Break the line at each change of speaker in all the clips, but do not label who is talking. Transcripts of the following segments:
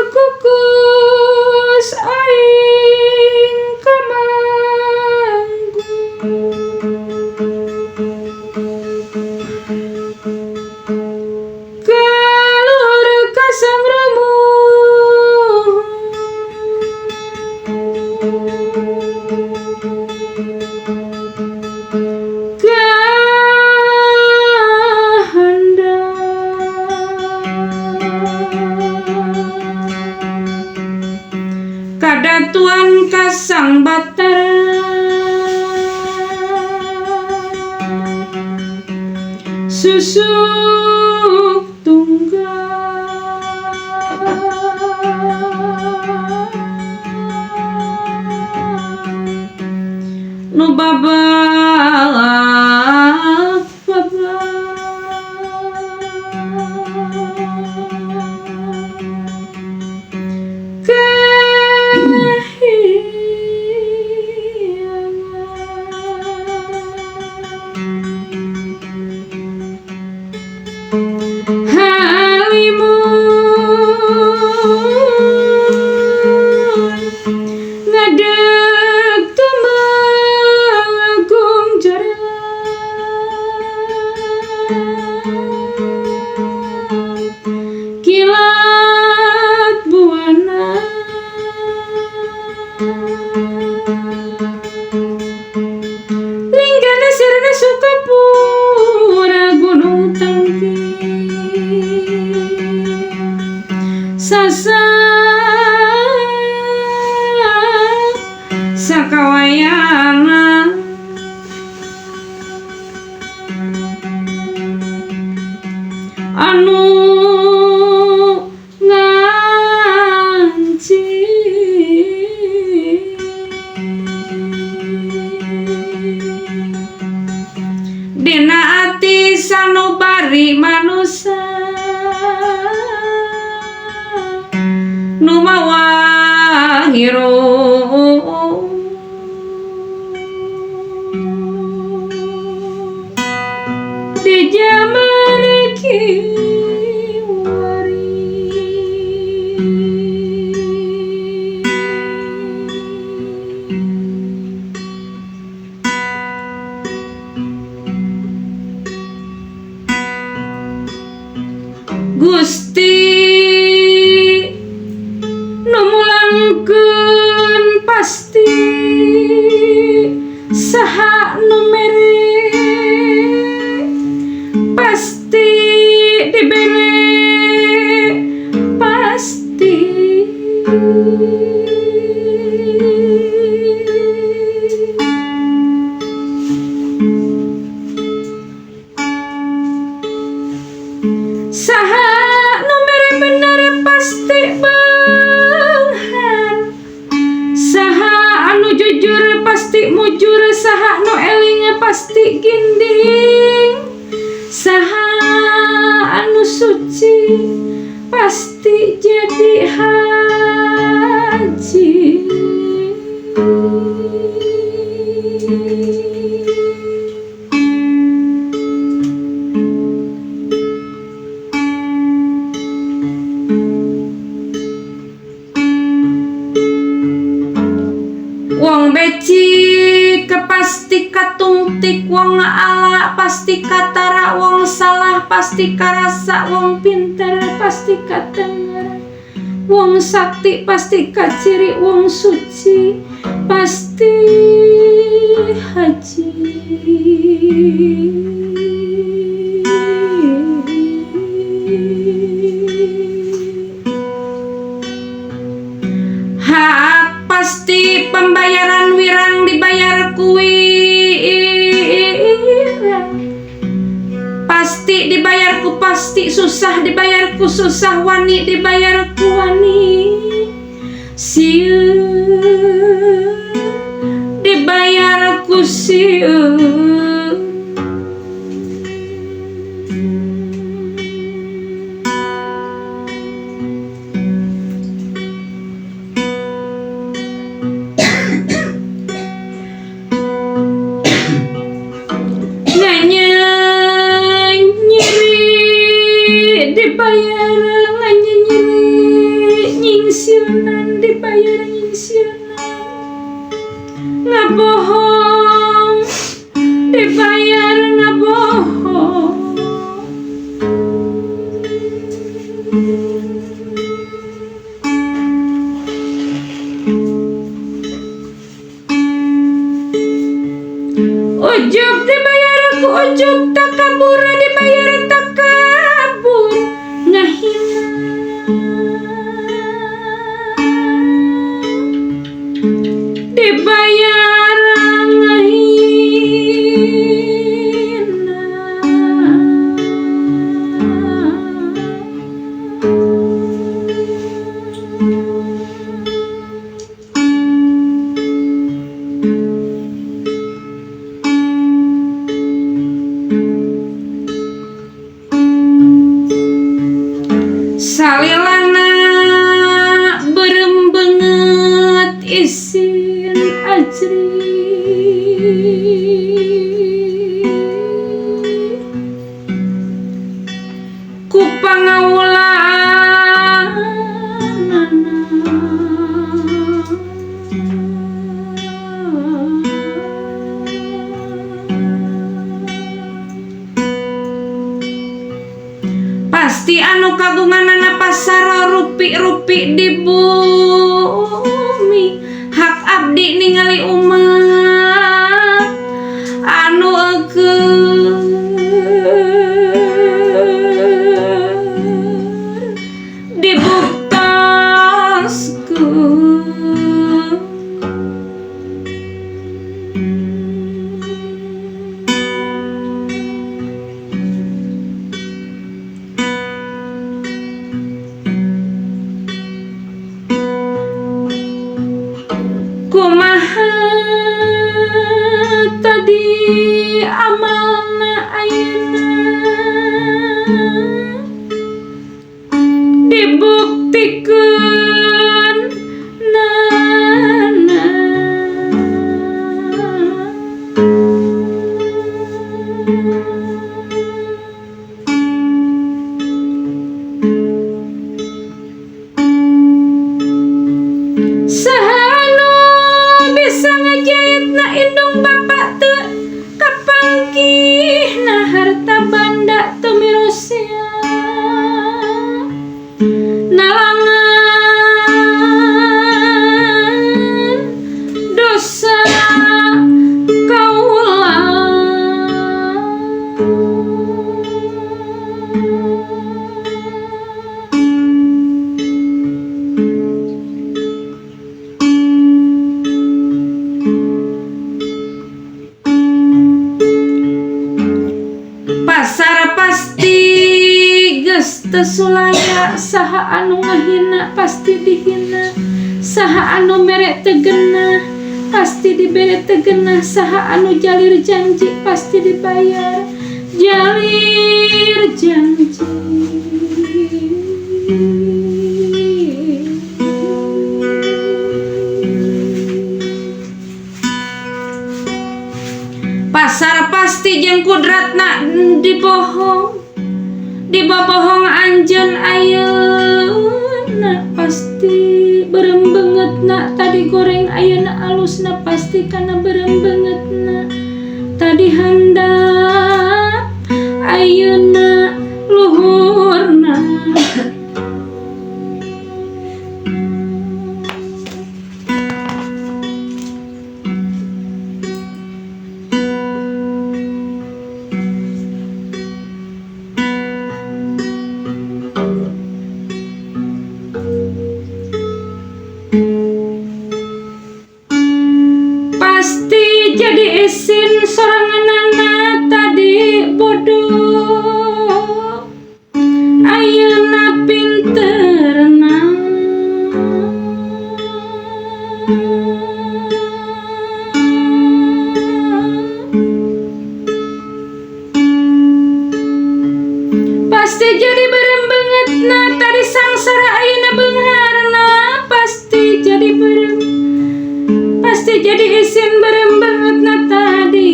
Kukus aing kamanggung kaluhur kasang kadatuan kasang batara susuk tunggal nu babalak ngadeg tumanggung jarela kilat buana linggana sirna Sukapura gunung tangki sasa sakawayana anu nganci dina ati sanubari manusa nu mawa hirup di zaman kiwari Gusti nu mulangkeun pasti saha nu mere pasti dibere pasti saha nu mere bener pasti beunghar saha anu jujur pasti mujur saha nu eling pasti ginding saha anu suci pasti jadi haji wong beci kepasti katungtik wong ala pasti katara wong salah pasti karasa wong pinter pasti katenger wong sakti pasti kaciri wong suci pasti haji hak pasti pembayaran wirang dibayar kuirang pasti dibayarku pasti susah dibayarku susah wani dibayarku wani sieun dibayarku sieun nyingsieunan dibayar nyingsieunan ngabohong dibayar ngabohong ujug dibayar ku ujug takabur dibayar takabur ngahina dibayar ngahina salilana berembenget isin ajri ku pasti anu kagunganana pasar rupi-rupi di bumi hak abdi ningali umat anu eukeur dibuktaskeun kumaha tadi amalna ayeuna dibuktikeun nana sahanu bisa ngejahitna indung bapak teu kapanggihna harta banda teu mirosia nalangan dosa kaula pasar pasti geus teu sulaya saha anu ngahina pasti dihina saha anu mere teu geunah pasti dibere teu geunah saha anu jalir janji pasti dibayar jalir janji pasar pasti jeung kudratna dibohong anjeun ayeuna pasti berembengetna tadi goreng ayeuna alusna pasti kana berembengetna tadi handap ayeuna luhurna pasti jadi isin soranganana tadi bodoh ayeuna pinterna pasti jadi berembengetna tadi sangsara ayeuna beungharna pasti jadi isin berembengetna tadi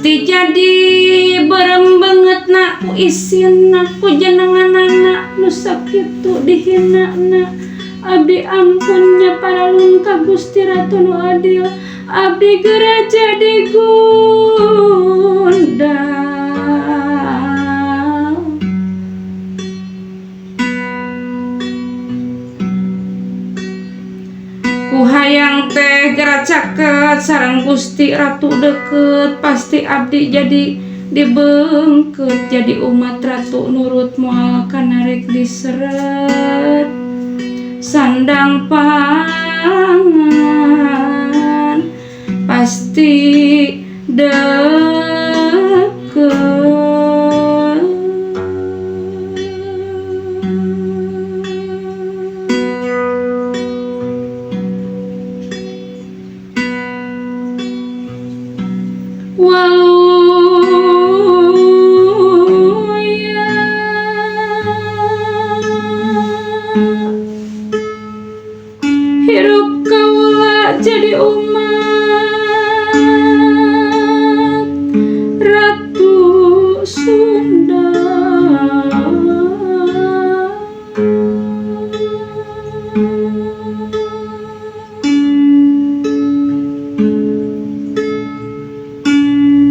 pasti jadi berembenget nak ku isin nak ku jenengan anak nu sakitu dihina nak abdi ampunnya paralun ka Gusti Ratu nu adil abdi gereja digundal ku hayang teh geracaket sareng Gusti Ratu deket pasti abdi jadi dibengket jadi umat ratu nurut moal kanarik diseret sandang pangan pasti deket. Hirup kaula jadi umat Ratu Sunda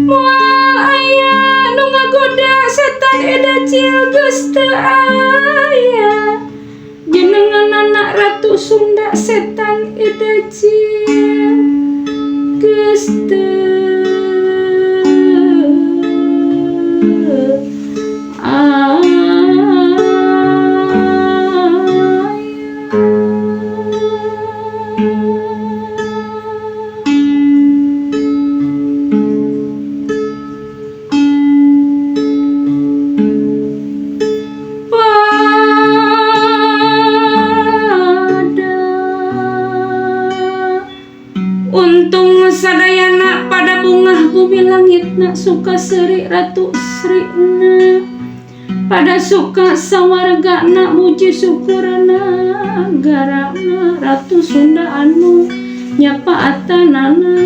moal aya nu ngagoda setan edacil geus teu aya jenengan anak Ratu Sunda setan edacil geus teu aya. Untung sadayana pada bungah bumi langitna suka seri Ratu Srina pada suka sawargana muji syukurana garana Ratu Sunda anu nyapaatanana.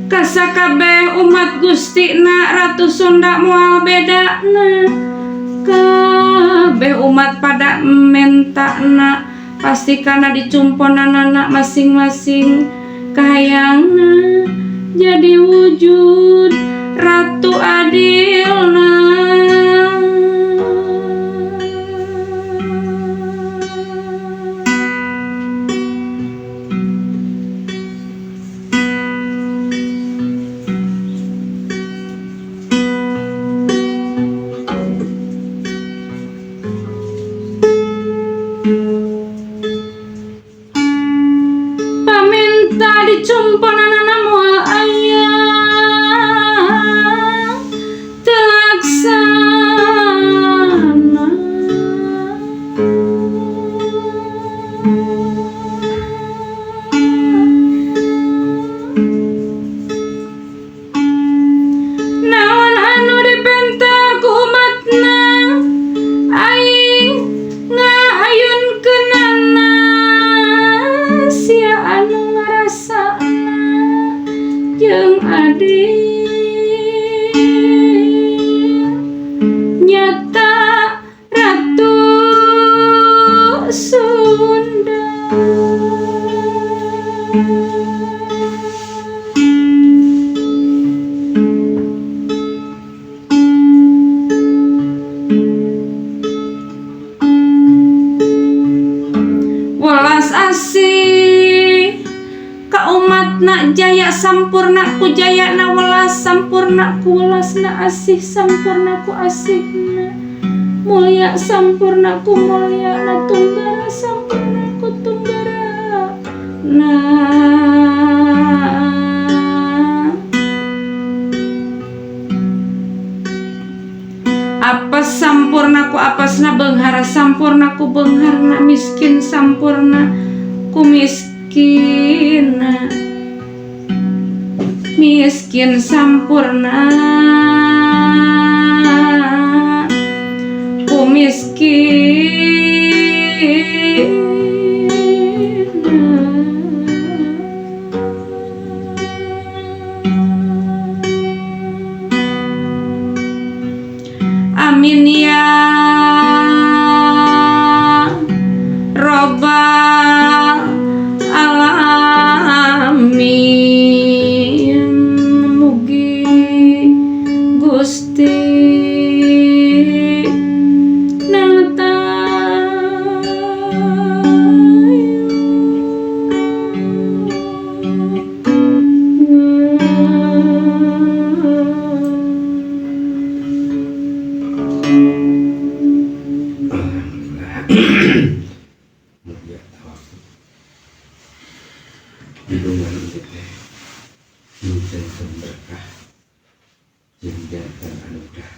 Kasakabeh umat Gustina Ratu Sunda moal bedana kabeh umat pada mentana pasti kana dicumponanana masing-masing kahayangna jadi wujud Ratu adilna. Paminta dicumponanana moal aya telaksana naon anu dipenta ku umatna aing ngaayunkeunana sia anu ngarasana jeung adil nyata Ratu Sunda. Welas asih ka umatna jaya sampurna ku jayana welas sampurna ku welasna asih sampurna ku asihna mulya sampurna ku mulyana tunggara sampurna ku tunggara apes sampurna ku apesna beunghar sampurna ku beungharna miskin sampurna ku miskina miskin sampurna ku Amin ya Robbal alamin. Mugi Gusti
Mulia tawakal hidungan teh jinten berkah jinten anugerah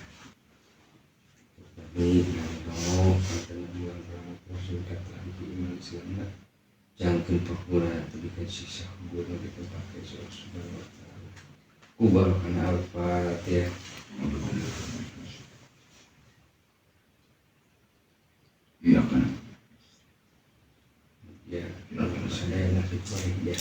kami nangro pada bulan Ramadan sudah lagi iman Islam jangan pakura tebikan sisa guru kita pakai subhanahu wa ta'ala kubarkan al-fatihah.
Iya kan.
Ya, saya nak ikut dia.